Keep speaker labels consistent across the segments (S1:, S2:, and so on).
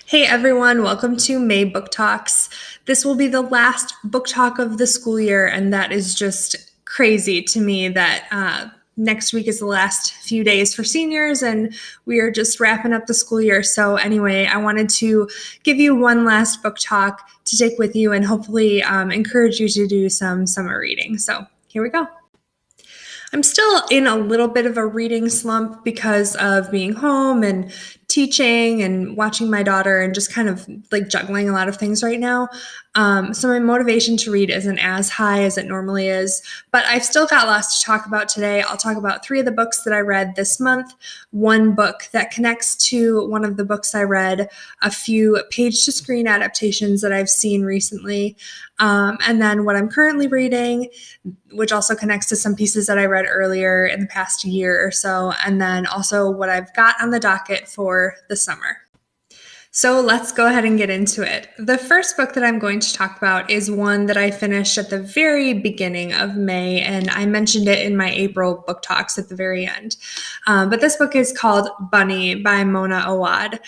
S1: Hey everyone, welcome to May Book Talks. This will be the last book talk of the school year, and that is just crazy to me that next week is the last few days for seniors, and we are just wrapping up the school year. So, anyway, I wanted to give you one last book talk to take with you and hopefully encourage you to do some summer reading. So, here we go. I'm still in a little bit of a reading slump because of being home and teaching and watching my daughter and just kind of like juggling a lot of things right now. So my motivation to read isn't as high as it normally is, but I've still got lots to talk about today. I'll talk about 3 of the books that I read this month, one book that connects to one of the books I read, a few page-to-screen adaptations that I've seen recently, and then what I'm currently reading, which also connects to some pieces that I read earlier in the past year or so, and then also what I've got on the docket for the summer. So let's go ahead and get into it. The first book that I'm going to talk about is one that I finished at the very beginning of May, and I mentioned it in my April book talks at the very end. But this book is called Bunny by Mona Awad.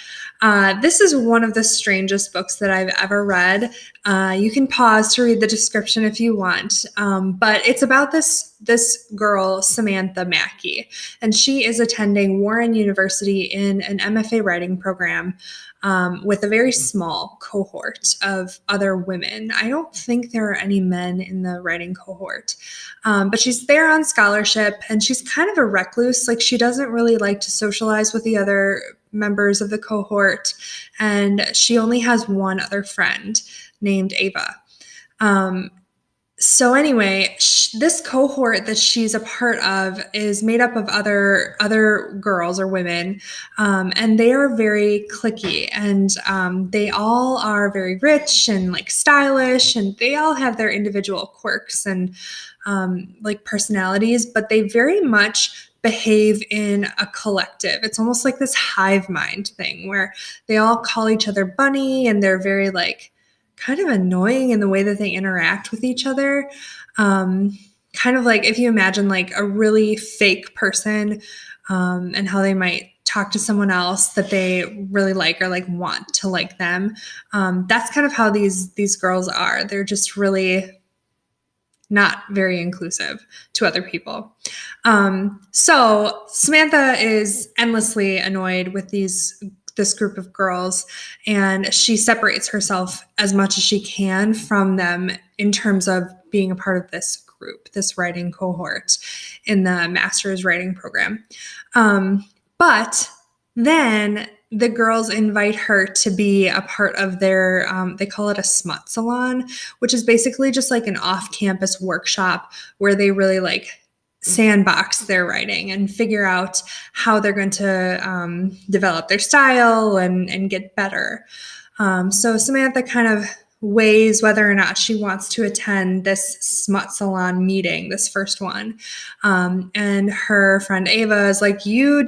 S1: This is one of the strangest books that I've ever read. You can pause to read the description if you want, but it's about this girl, Samantha Mackey, and she is attending Warren University in an MFA writing program with a very small cohort of other women. I don't think there are any men in the writing cohort, but she's there on scholarship, and she's kind of a recluse. Like, she doesn't really like to socialize with the other members of the cohort, and she only has one other friend named Ava. So anyway, this cohort that she's a part of is made up of other girls or women, and they are very cliquey, and they all are very rich and like stylish, and they all have their individual quirks and like personalities, but they very much behave in a collective. It's almost like this hive mind thing where they all call each other bunny, and they're very like kind of annoying in the way that they interact with each other. Kind of like if you imagine like a really fake person and how they might talk to someone else that they really like or like want to like them. That's kind of how these girls are. They're just really not very inclusive to other people. So Samantha is endlessly annoyed with this group of girls, and she separates herself as much as she can from them in terms of being a part of this group, this writing cohort in the master's writing program. But then the girls invite her to be a part of their, they call it a smut salon, which is basically just like an off-campus workshop where they really like sandbox their writing and figure out how they're going to develop their style and get better. So Samantha kind of weighs whether or not she wants to attend this smut salon meeting, this first one. And her friend Ava is like, you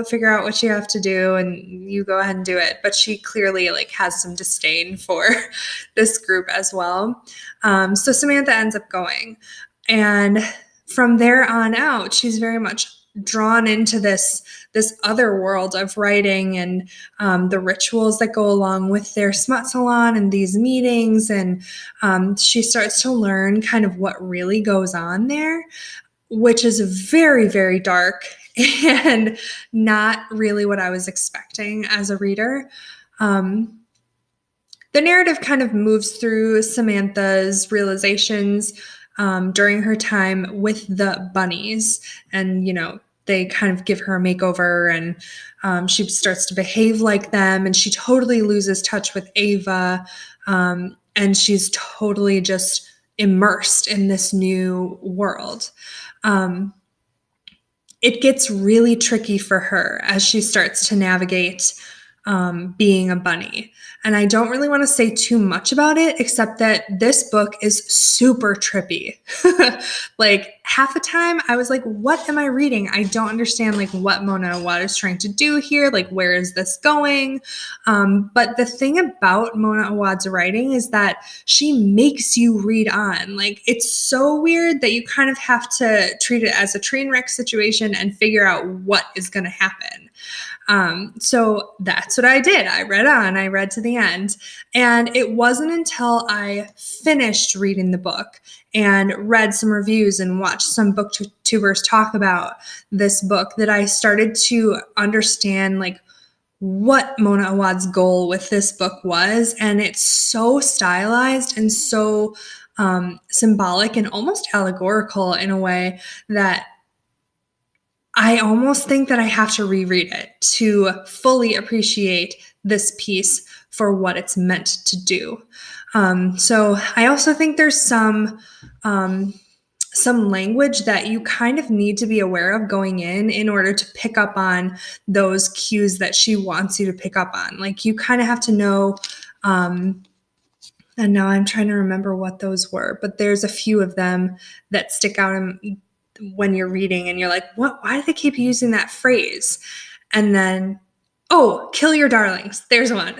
S1: figure out what you have to do and you go ahead and do it. But she clearly like has some disdain for this group as well. So Samantha ends up going, and from there on out, she's very much drawn into this other world of writing and the rituals that go along with their smut salon and these meetings. And she starts to learn kind of what really goes on there, which is very, very dark and not really what I was expecting as a reader. The narrative kind of moves through Samantha's realizations during her time with the bunnies, and they kind of give her a makeover, and she starts to behave like them, and she totally loses touch with Ava, and she's totally just immersed in this new world. It gets really tricky for her as she starts to navigate being a bunny. And I don't really want to say too much about it, except that this book is super trippy. Like half the time I was like, what am I reading? I don't understand like what Mona Awad is trying to do here. Like, where is this going? But the thing about Mona Awad's writing is that she makes you read on. Like, it's so weird that you kind of have to treat it as a train wreck situation and figure out what is going to happen. So that's what I did. I read on, I read to the end. And it wasn't until I finished reading the book and read some reviews and watched some booktubers talk about this book that I started to understand like what Mona Awad's goal with this book was. And it's so stylized and so symbolic and almost allegorical in a way that I almost think that I have to reread it to fully appreciate this piece for what it's meant to do. So I also think there's some language that you kind of need to be aware of going in order to pick up on those cues that she wants you to pick up on. Like you kind of have to know, and now I'm trying to remember what those were, but there's a few of them that stick out when you're reading and you're like, what? Why do they keep using that phrase? And then, oh, kill your darlings. There's one.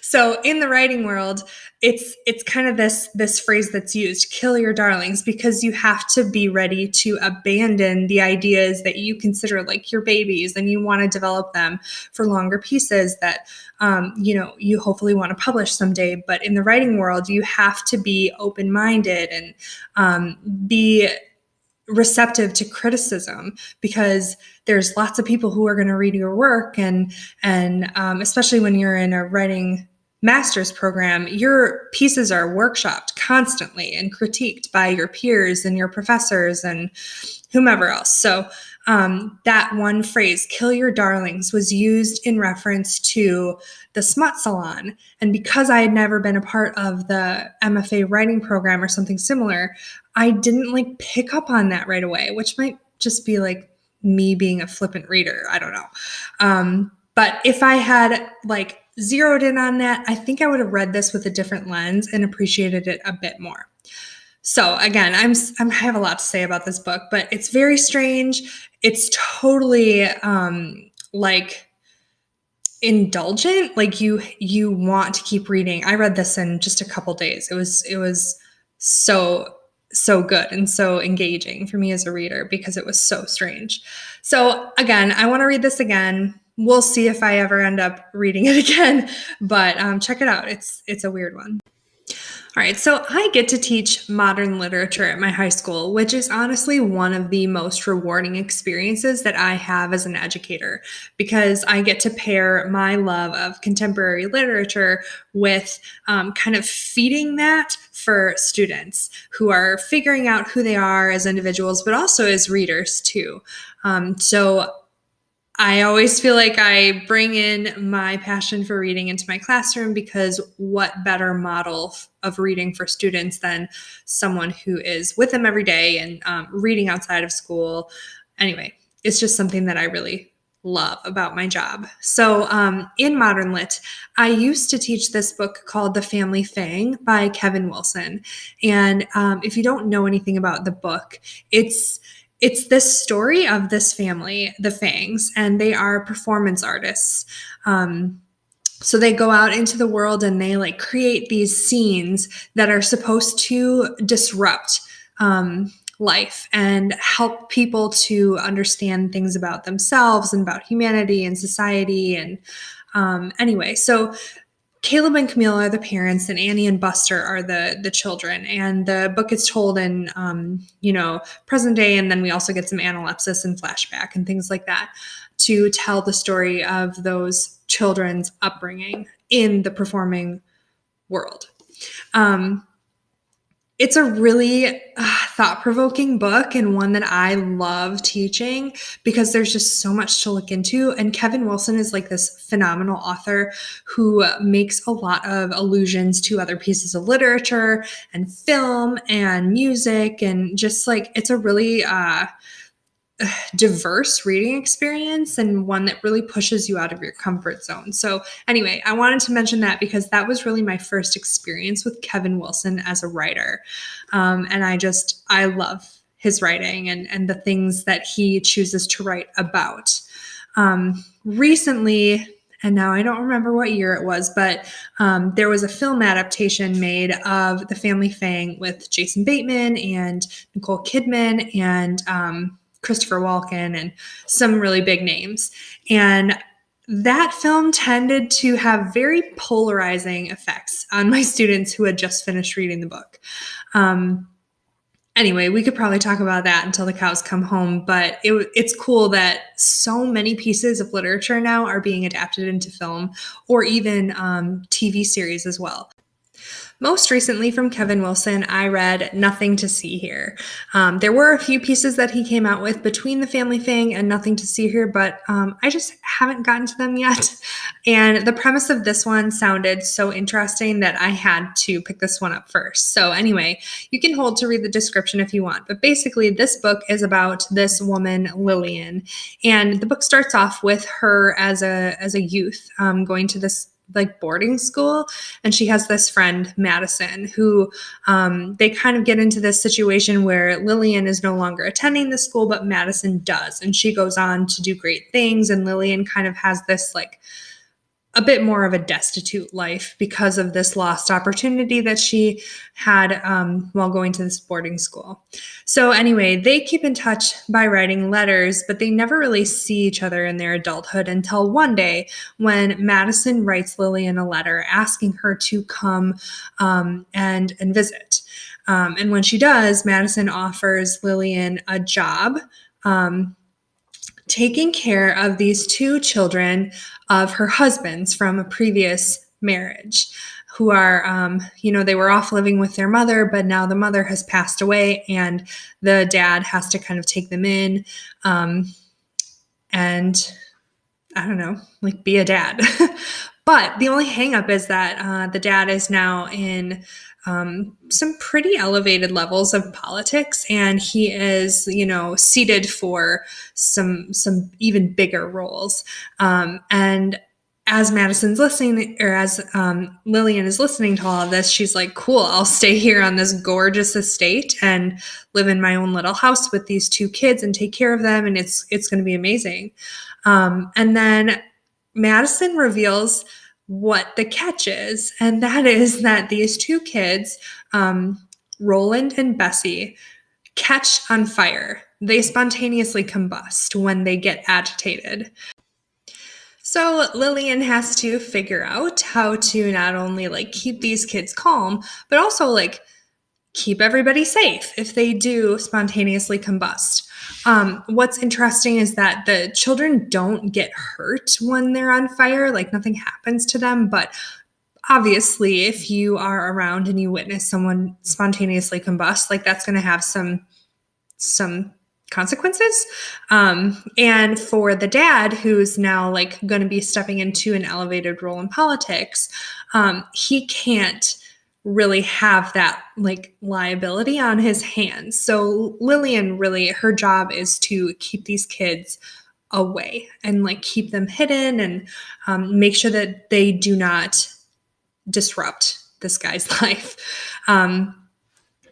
S1: So in the writing world, it's kind of this phrase that's used, kill your darlings, because you have to be ready to abandon the ideas that you consider like your babies and you want to develop them for longer pieces that you hopefully want to publish someday. But in the writing world, you have to be open-minded and be receptive to criticism, because there's lots of people who are going to read your work, and especially when you're in a writing master's program, your pieces are workshopped constantly and critiqued by your peers and your professors and whomever else. So that one phrase, kill your darlings, was used in reference to the Smut Salon. And because I had never been a part of the MFA writing program or something similar, I didn't like pick up on that right away, which might just be like me being a flippant reader. I don't know. But if I had like zeroed in on that, I think I would have read this with a different lens and appreciated it a bit more. So again, I have a lot to say about this book, but it's very strange. It's totally like indulgent. Like you want to keep reading. I read this in just a couple days. It was so good and so engaging for me as a reader because it was so strange. So again, I want to read this again. We'll see if I ever end up reading it again, but check it out. It's a weird one. All right, so I get to teach modern literature at my high school, which is honestly one of the most rewarding experiences that I have as an educator, because I get to pair my love of contemporary literature with kind of feeding that for students who are figuring out who they are as individuals, but also as readers too. So I always feel like I bring in my passion for reading into my classroom, because what better model of reading for students than someone who is with them every day and reading outside of school. Anyway, it's just something that I really love about my job. So in Modern Lit, I used to teach this book called The Family Fang by Kevin Wilson. And if you don't know anything about the book, it's this story of this family, the Fangs, and they are performance artists. So they go out into the world and they like create these scenes that are supposed to disrupt life and help people to understand things about themselves and about humanity and society. And anyway, so Caleb and Camille are the parents, and Annie and Buster are the children. And the book is told in, present day, and then we also get some analepsis and flashback and things like that to tell the story of those children's upbringing in the performing world. It's a really thought-provoking book, and one that I love teaching because there's just so much to look into. And Kevin Wilson is like this phenomenal author who makes a lot of allusions to other pieces of literature and film and music, and just like it's a really diverse reading experience, and one that really pushes you out of your comfort zone. So anyway, I wanted to mention that because that was really my first experience with Kevin Wilson as a writer. And I love his writing and the things that he chooses to write about. Recently, and now I don't remember what year it was, but there was a film adaptation made of The Family Fang with Jason Bateman and Nicole Kidman and Christopher Walken and some really big names. And that film tended to have very polarizing effects on my students who had just finished reading the book. Anyway, we could probably talk about that until the cows come home, but it's cool that so many pieces of literature now are being adapted into film or even TV series as well. Most recently from Kevin Wilson, I read Nothing to See Here. There were a few pieces that he came out with between the Family Fang and Nothing to See Here, but I just haven't gotten to them yet. And the premise of this one sounded so interesting that I had to pick this one up first. So anyway, you can hold to read the description if you want. But basically, this book is about this woman, Lillian. And the book starts off with her as a youth going to this like boarding school, and she has this friend Madison who they kind of get into this situation where Lillian is no longer attending the school, but Madison does, and she goes on to do great things, and Lillian kind of has this like a bit more of a destitute life because of this lost opportunity that she had while going to this boarding school. So anyway, they keep in touch by writing letters, but they never really see each other in their adulthood until one day when Madison writes Lillian a letter asking her to come and visit. And when she does, Madison offers Lillian a job taking care of these two children of her husbands from a previous marriage who are, they were off living with their mother, but now the mother has passed away and the dad has to kind of take them in and I don't know, like be a dad. But the only hangup is that the dad is now in some pretty elevated levels of politics, and he is, seated for some even bigger roles. And as Madison's listening, or as Lillian is listening to all of this, she's like, cool, I'll stay here on this gorgeous estate and live in my own little house with these two kids and take care of them, and it's going to be amazing. And then Madison reveals what the catch is, and that is that these two kids, Roland and Bessie, catch on fire. They spontaneously combust when they get agitated. So Lillian has to figure out how to not only like keep these kids calm, but also like keep everybody safe if they do spontaneously combust. What's interesting is that the children don't get hurt when they're on fire, like nothing happens to them, but obviously if you are around and you witness someone spontaneously combust, like that's going to have some consequences. And for the dad, who's now like going to be stepping into an elevated role in politics, he can't really have that like liability on his hands. So Lillian, really, her job is to keep these kids away and like keep them hidden and make sure that they do not disrupt this guy's life.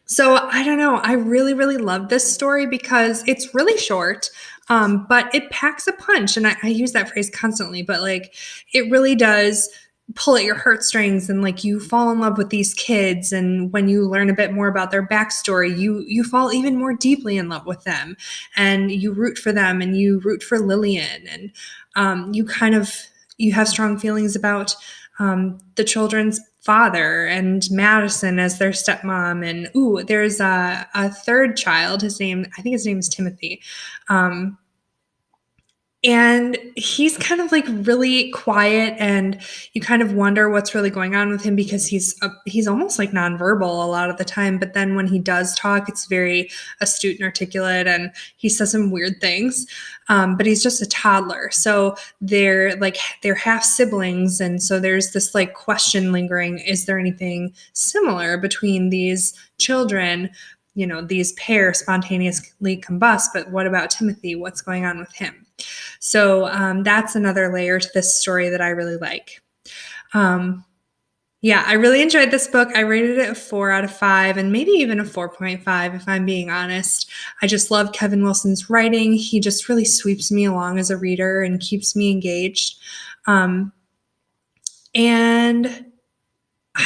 S1: So I don't know. I really, really love this story because it's really short, but it packs a punch. And I use that phrase constantly, but like it really does pull at your heartstrings, and like you fall in love with these kids, and when you learn a bit more about their backstory, you fall even more deeply in love with them, and you root for them, and you root for Lillian, and you have strong feelings about the children's father and Madison as their stepmom, and there's a third child. I think his name is Timothy. And he's kind of like really quiet, and you kind of wonder what's really going on with him because he's almost like nonverbal a lot of the time. But then when he does talk, it's very astute and articulate, and he says some weird things. But he's just a toddler, so they're half siblings, and so there's this like question lingering: is there anything similar between these children? These pair spontaneously combust, but what about Timothy? What's going on with him? So that's another layer to this story that I really like. I really enjoyed this book. I rated it a 4 out of 5 and maybe even a 4.5 if I'm being honest. I just love Kevin Wilson's writing. He just really sweeps me along as a reader and keeps me engaged. And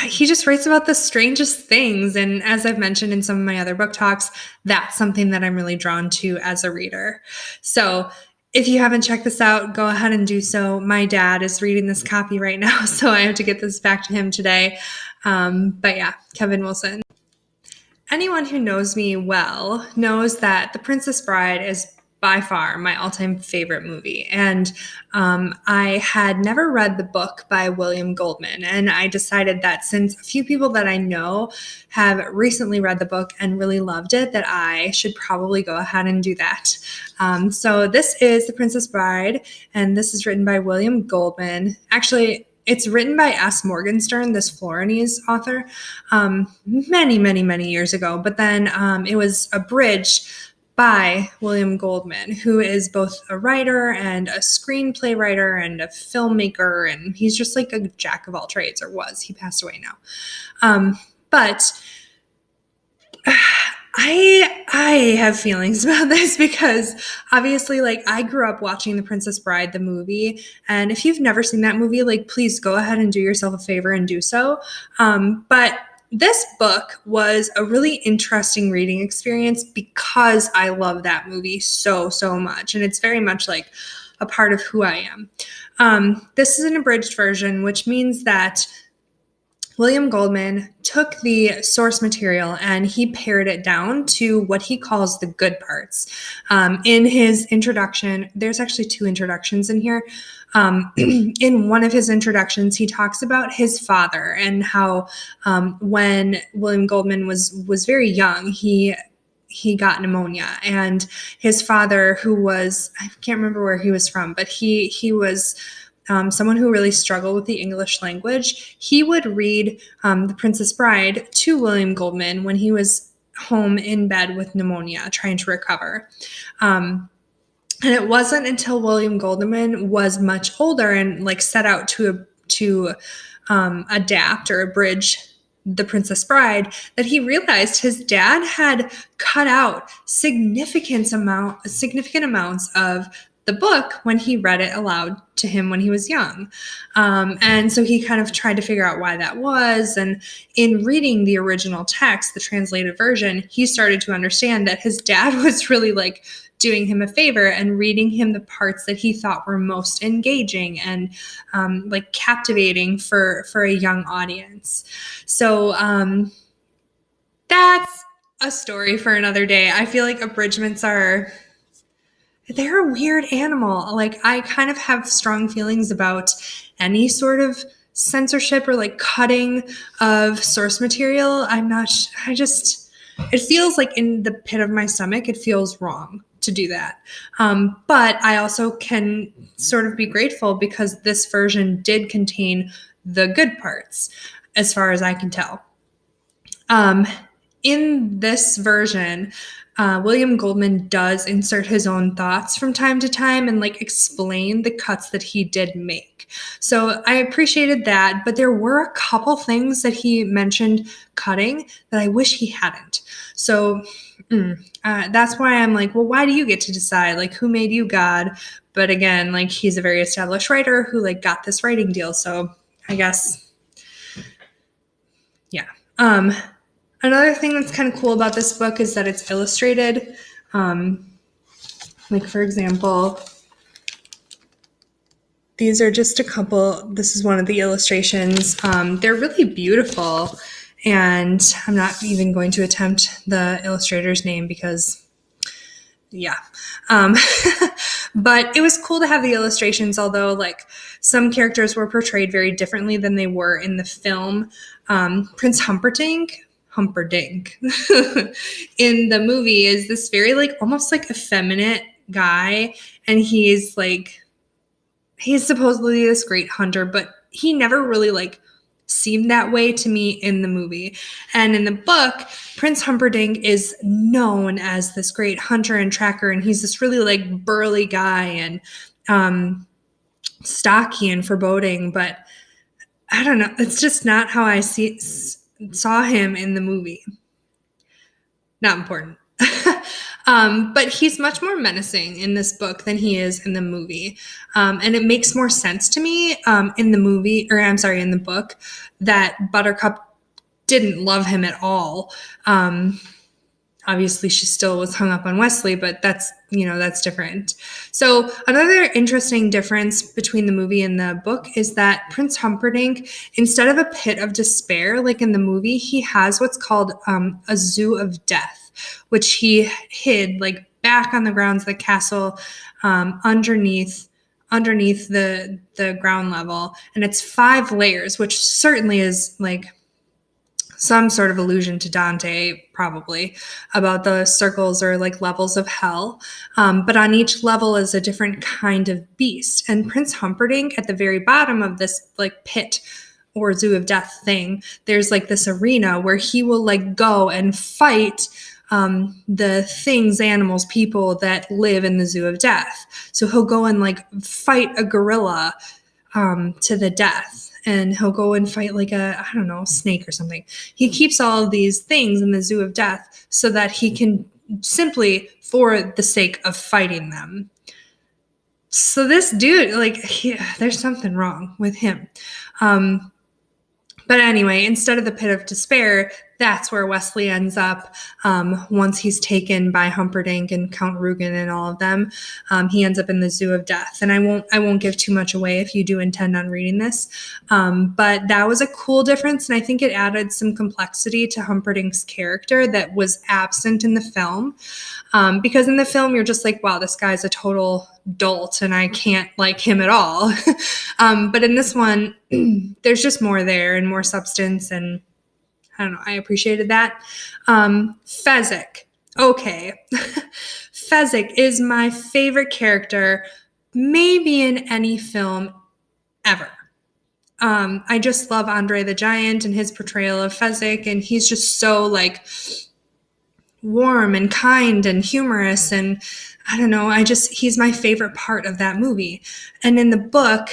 S1: he just writes about the strangest things. And as I've mentioned in some of my other book talks, that's something that I'm really drawn to as a reader. So if you haven't checked this out, go ahead and do so. My dad is reading this copy right now, so I have to get this back to him today. But yeah, Kevin Wilson. Anyone who knows me well knows that The Princess Bride is by far my all-time favorite movie. And I had never read the book by William Goldman. And I decided that since a few people that I know have recently read the book and really loved it, that I should probably go ahead and do that. So this is The Princess Bride, and this is written by William Goldman. Actually, it's written by S. Morgenstern, this Florinese author, many, many, many years ago. But then it was abridged by William Goldman, who is both a writer and a screenplay writer and a filmmaker. And he's just like a jack of all trades, or was. He passed away now. But I have feelings about this because obviously, like, I grew up watching The Princess Bride, the movie, and if you've never seen that movie, like, please go ahead and do yourself a favor and do so. But this book was a really interesting reading experience because I love that movie so, so much, and it's very much like a part of who I am. This is an abridged version, which means that William Goldman took the source material and he pared it down to what he calls the good parts. In his introduction, there's actually 2 introductions in here. In one of his introductions, he talks about his father and how when William Goldman was very young, he got pneumonia, and his father, who was, I can't remember where he was from, but he was someone who really struggled with the English language. He would read The Princess Bride to William Goldman when he was home in bed with pneumonia, trying to recover. And it wasn't until William Goldman was much older and like set out to adapt or abridge The Princess Bride that he realized his dad had cut out significant amounts of the book when he read it aloud to him when he was young. And so he kind of tried to figure out why that was. And in reading the original text, the translated version, he started to understand that his dad was really like doing him a favor and reading him the parts that he thought were most engaging and like captivating for a young audience. So that's a story for another day. I feel like abridgments they're a weird animal. Like, I kind of have strong feelings about any sort of censorship or like cutting of source material. It feels like in the pit of my stomach, it feels wrong to do that. But I also can sort of be grateful because this version did contain the good parts, as far as I can tell. In this version, William Goldman does insert his own thoughts from time to time and like explain the cuts that he did make. So I appreciated that, but there were a couple things that he mentioned cutting that I wish he hadn't. So that's why I'm like, well, why do you get to decide? Like, who made you God? But again, like, he's a very established writer who like got this writing deal. So I guess, yeah. Another thing that's kind of cool about this book is that it's illustrated. Like, for example, these are just a couple. This is one of the illustrations. They're really beautiful. And I'm not even going to attempt the illustrator's name because, yeah. But it was cool to have the illustrations, although like some characters were portrayed very differently than they were in the film. Prince Humperdinck in the movie is this very like almost like effeminate guy, and he's supposedly this great hunter, but he never really like seemed that way to me in the movie. And in the book, Prince Humperdinck is known as this great hunter and tracker, and he's this really like burly guy and stocky and foreboding, but I don't know, it's just not how I saw him in the movie. Not important. But he's much more menacing in this book than he is in the movie. And it makes more sense to me in the book, that Buttercup didn't love him at all. Obviously, she still was hung up on Wesley, but that's different. So another interesting difference between the movie and the book is that Prince Humperdinck, instead of a pit of despair like in the movie, he has what's called a zoo of death, which he hid like back on the grounds of the castle, underneath the ground level, and it's 5 layers, which certainly is like some sort of allusion to Dante, probably, about the circles or like levels of hell. But on each level is a different kind of beast. And Prince Humperdinck, at the very bottom of this like pit or zoo of death thing, there's like this arena where he will like go and fight the things, animals, people that live in the zoo of death. So he'll go and like fight a gorilla to the death, and he'll go and fight like a, I don't know, snake or something. He keeps all of these things in the zoo of death so that he can simply, for the sake of fighting them. So this dude, like, there's something wrong with him. But anyway, instead of the pit of despair, that's where Wesley ends up once he's taken by Humperdinck and Count Rugen and all of them. He ends up in the zoo of death, and I won't give too much away if you do intend on reading this. But that was a cool difference, and I think it added some complexity to Humperdinck's character that was absent in the film. Because in the film, you're just like, wow, this guy's a total dolt, and I can't like him at all. But in this one, there's just more there and more substance, and I don't know, I appreciated that. Fezzik. Okay. Fezzik is my favorite character, maybe in any film ever. I just love Andre the Giant and his portrayal of Fezzik, and he's just so like warm and kind and humorous, and I don't know, he's my favorite part of that movie. And in the book,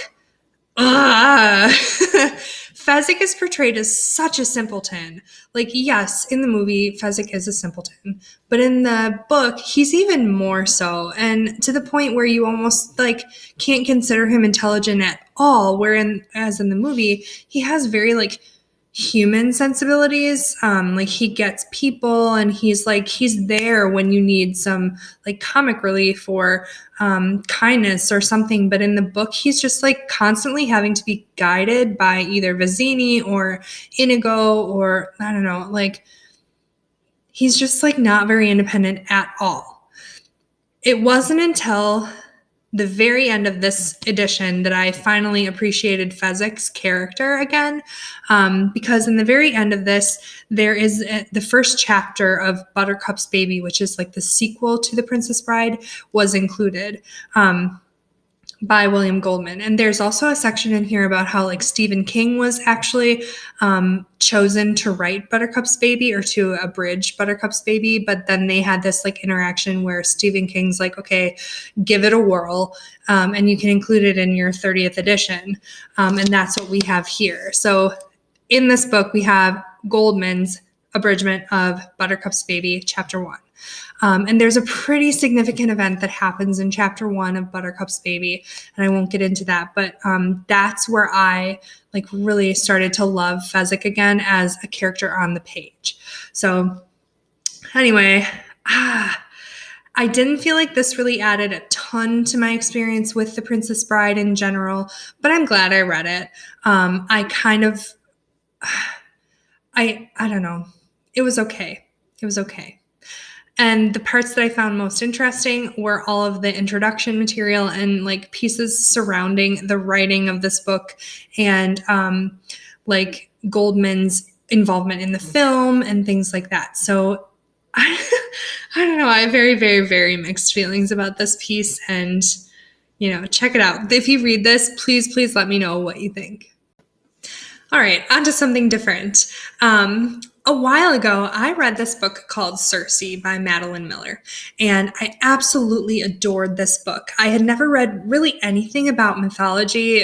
S1: Fezzik is portrayed as such a simpleton. Like, yes, in the movie, Fezzik is a simpleton, but in the book, he's even more so, and to the point where you almost like can't consider him intelligent at all. Whereas in the movie, he has very like human sensibilities. Like he gets people, and he's there when you need some like comic relief or kindness or something. But in the book, he's just like constantly having to be guided by either Vizzini or Inigo, or I don't know, like he's just like not very independent at all. It wasn't until the very end of this edition that I finally appreciated Fezzik's character again, because in the very end of this, there is the first chapter of Buttercup's Baby, which is like the sequel to The Princess Bride, was included by William Goldman. And there's also a section in here about how like Stephen King was actually chosen to write Buttercup's Baby, or to abridge Buttercup's Baby. But then they had this like interaction where Stephen King's like, okay, give it a whirl, and you can include it in your 30th edition. And that's what we have here. So in this book, we have Goldman's abridgment of Buttercup's Baby, chapter 1. And there's a pretty significant event that happens in chapter 1 of Buttercup's Baby, and I won't get into that, but that's where I like really started to love Fezzik again as a character on the page. So anyway, I didn't feel like this really added a ton to my experience with The Princess Bride in general, but I'm glad I read it. I don't know. It was okay. It was okay. And the parts that I found most interesting were all of the introduction material and like pieces surrounding the writing of this book, and like Goldman's involvement in the film and things like that. So I don't know. I have very, very, very mixed feelings about this piece, and check it out. If you read this, please let me know what you think. All right, on to something different. A while ago, I read this book called Circe by Madeline Miller, and I absolutely adored this book. I had never read really anything about mythology,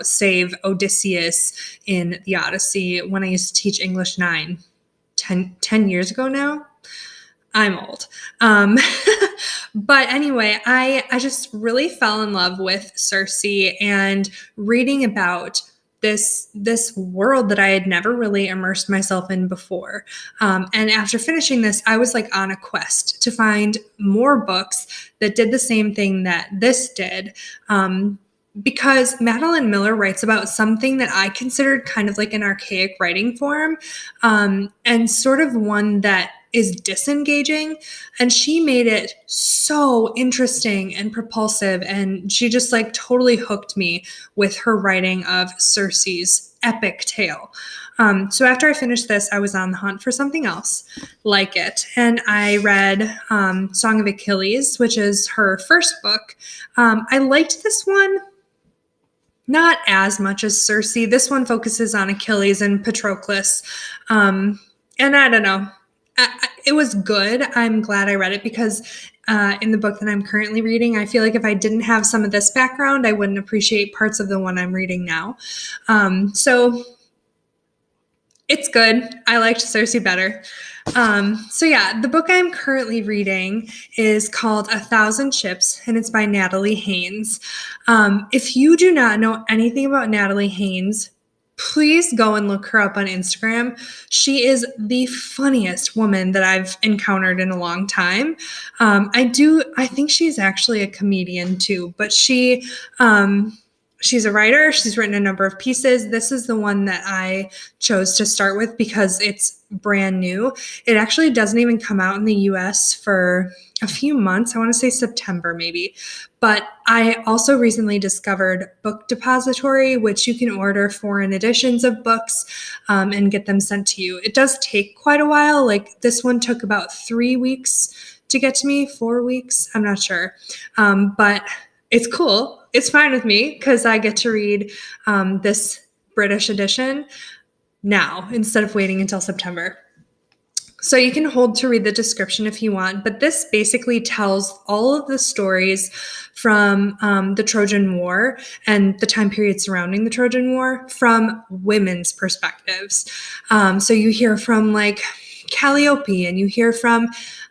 S1: save Odysseus in the Odyssey when I used to teach English 9, 10 years ago now. I'm old. But anyway, I just really fell in love with Circe, and reading about this world that I had never really immersed myself in before. And after finishing this, I was like on a quest to find more books that did the same thing that this did. Because Madeline Miller writes about something that I considered kind of like an archaic writing form, and sort of one that is disengaging, and she made it so interesting and propulsive, and she just like totally hooked me with her writing of Circe's epic tale. So after I finished this, I was on the hunt for something else like it, and I read Song of Achilles, which is her first book. I liked this one not as much as Circe. This one focuses on Achilles and Patroclus. And I don't know. It was good. I'm glad I read it because in the book that I'm currently reading, I feel like if I didn't have some of this background, I wouldn't appreciate parts of the one I'm reading now. So it's good. I liked Circe better. So yeah, the book I'm currently reading is called A Thousand Ships, and it's by Natalie Haynes. If you do not know anything about Natalie Haynes, please go and look her up on Instagram. She is the funniest woman that I've encountered in a long time. I think she's actually a comedian too, but she's a writer. She's written a number of pieces. This is the one that I chose to start with because it's brand new. It actually doesn't even come out in the US for a few months. I want to say September maybe. But I also recently discovered Book Depository, which you can order foreign editions of books and get them sent to you. It does take quite a while. Like this one took about 3 weeks to get to me, 4 weeks. I'm not sure. But it's cool. It's fine with me because I get to read this British edition now instead of waiting until September. So you can hold to read the description if you want, but this basically tells all of the stories from the Trojan War and the time period surrounding the Trojan War from women's perspectives. So you hear from like Calliope, and you hear from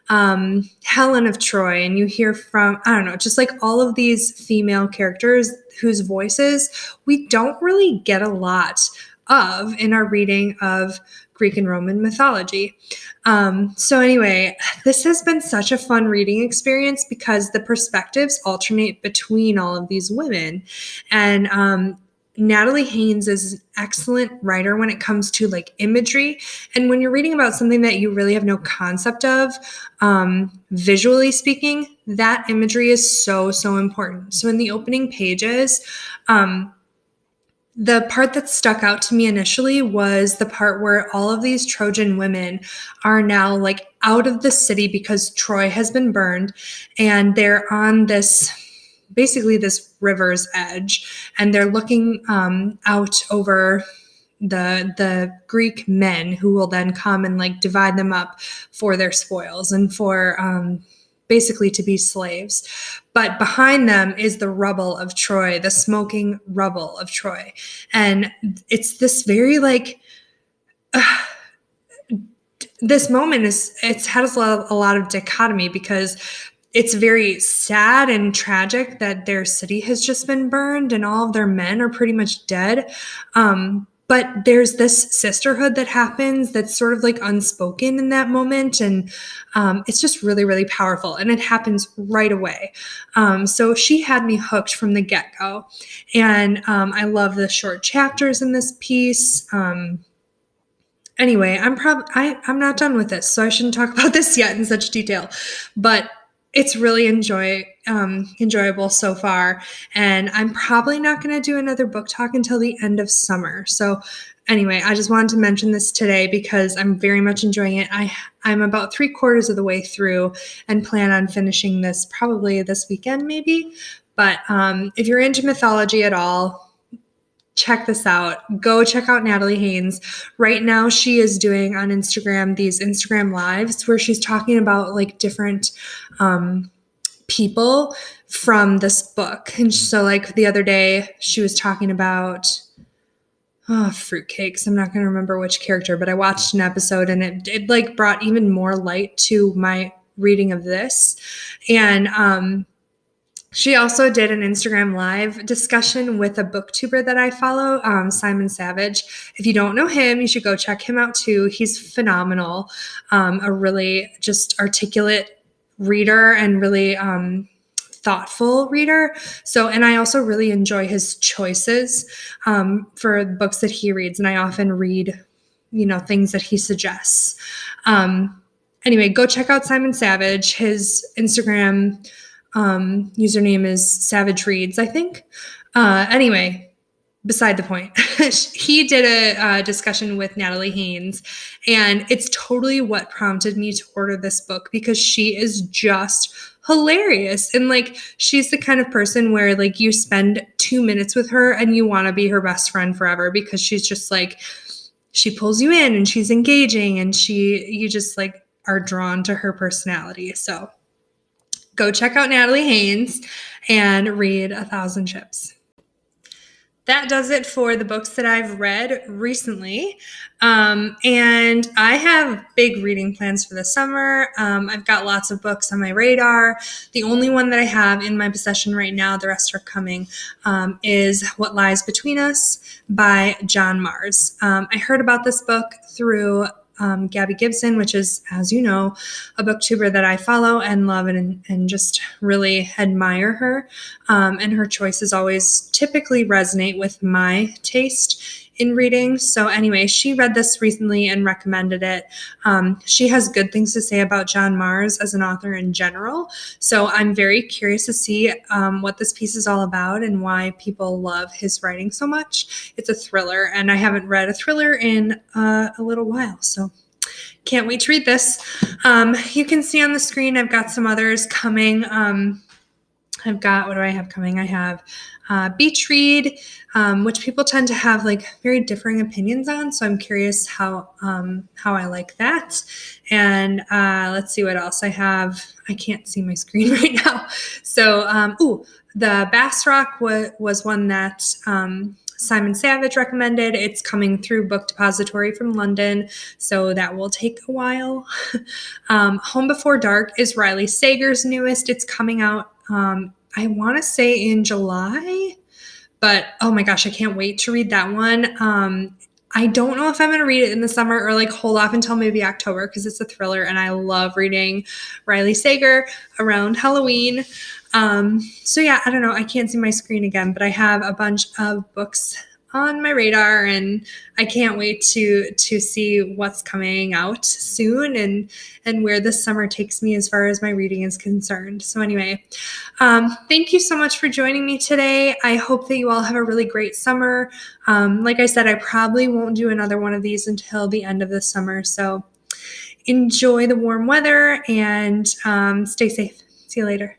S1: Helen of Troy, and you hear from, I don't know, just like all of these female characters whose voices we don't really get a lot of in our reading of Greek and Roman mythology. So anyway, this has been such a fun reading experience because the perspectives alternate between all of these women. And Natalie Haynes is an excellent writer when it comes to like imagery. And when you're reading about something that you really have no concept of, visually speaking, that imagery is so, so important. So in the opening pages, the part that stuck out to me initially was the part where all of these Trojan women are now like out of the city because Troy has been burned, and they're on this, basically this river's edge, and they're looking out over the Greek men who will then come and like divide them up for their spoils and for basically to be slaves. But behind them is the rubble of Troy, the smoking rubble of Troy. And it's this very like, this moment has a lot of dichotomy because it's very sad and tragic that their city has just been burned and all of their men are pretty much dead. But there's this sisterhood that happens that's sort of like unspoken in that moment. And it's just really, really powerful. And it happens right away. So she had me hooked from the get-go. And I love the short chapters in this piece. Anyway, I'm not done with this, so I shouldn't talk about this yet in such detail. But it's really enjoyable so far, and I'm probably not going to do another book talk until the end of summer. So anyway, I just wanted to mention this today because I'm very much enjoying it. I'm about 3/4 of the way through and plan on finishing this probably this weekend maybe. But if you're into mythology at all, check this out. Go check out Natalie Haynes. Right now, she is doing on Instagram these Instagram lives where she's talking about like different people from this book. And so like the other day, she was talking about fruitcakes. I'm not going to remember which character, but I watched an episode and it like brought even more light to my reading of this. And She also did an Instagram live discussion with a booktuber that I follow, Simon Savage. If you don't know him, you should go check him out too. He's phenomenal, a really just articulate reader and really thoughtful reader. So, and I also really enjoy his choices for books that he reads, and I often read, things that he suggests. Anyway, go check out Simon Savage. His Instagram username is Savage Reads, I think. Anyway, beside the point. He did a discussion with Natalie Haynes, and it's totally what prompted me to order this book, because she is just hilarious. And like, she's the kind of person where like you spend 2 minutes with her and you want to be her best friend forever, because she's just like, she pulls you in and she's engaging, and you just like are drawn to her personality. So go check out Natalie Haynes and read 1,000 Ships. That does it for the books that I've read recently. And I have big reading plans for the summer. I've got lots of books on my radar. The only one that I have in my possession right now, the rest are coming, is What Lies Between Us by John Mars. I heard about this book through Gabby Gibson, which is, as you know, a booktuber that I follow and love and just really admire her. And her choices always typically resonate with my taste in reading. So anyway, she read this recently and recommended it. She has good things to say about John Mars as an author in general. So I'm very curious to see what this piece is all about and why people love his writing so much. It's a thriller, and I haven't read a thriller in a little while. So can't wait to read this. You can see on the screen, I've got some others coming. I've got, what do I have coming? I have Beach Read, which people tend to have like very differing opinions on. So I'm curious how I like that. And let's see what else I have. I can't see my screen right now. So, the Bass Rock was one that Simon Savage recommended. It's coming through Book Depository from London, so that will take a while. Home Before Dark is Riley Sager's newest. It's coming out, I want to say in July, but oh my gosh, I can't wait to read that one. I don't know if I'm going to read it in the summer or like hold off until maybe October, because it's a thriller and I love reading Riley Sager around Halloween. So yeah, I don't know. I can't see my screen again, but I have a bunch of books on my radar, and I can't wait to see what's coming out soon and where this summer takes me as far as my reading is concerned. So anyway, thank you so much for joining me today. I hope that you all have a really great summer. Like I said, I probably won't do another one of these until the end of the summer. So enjoy the warm weather and stay safe. See you later.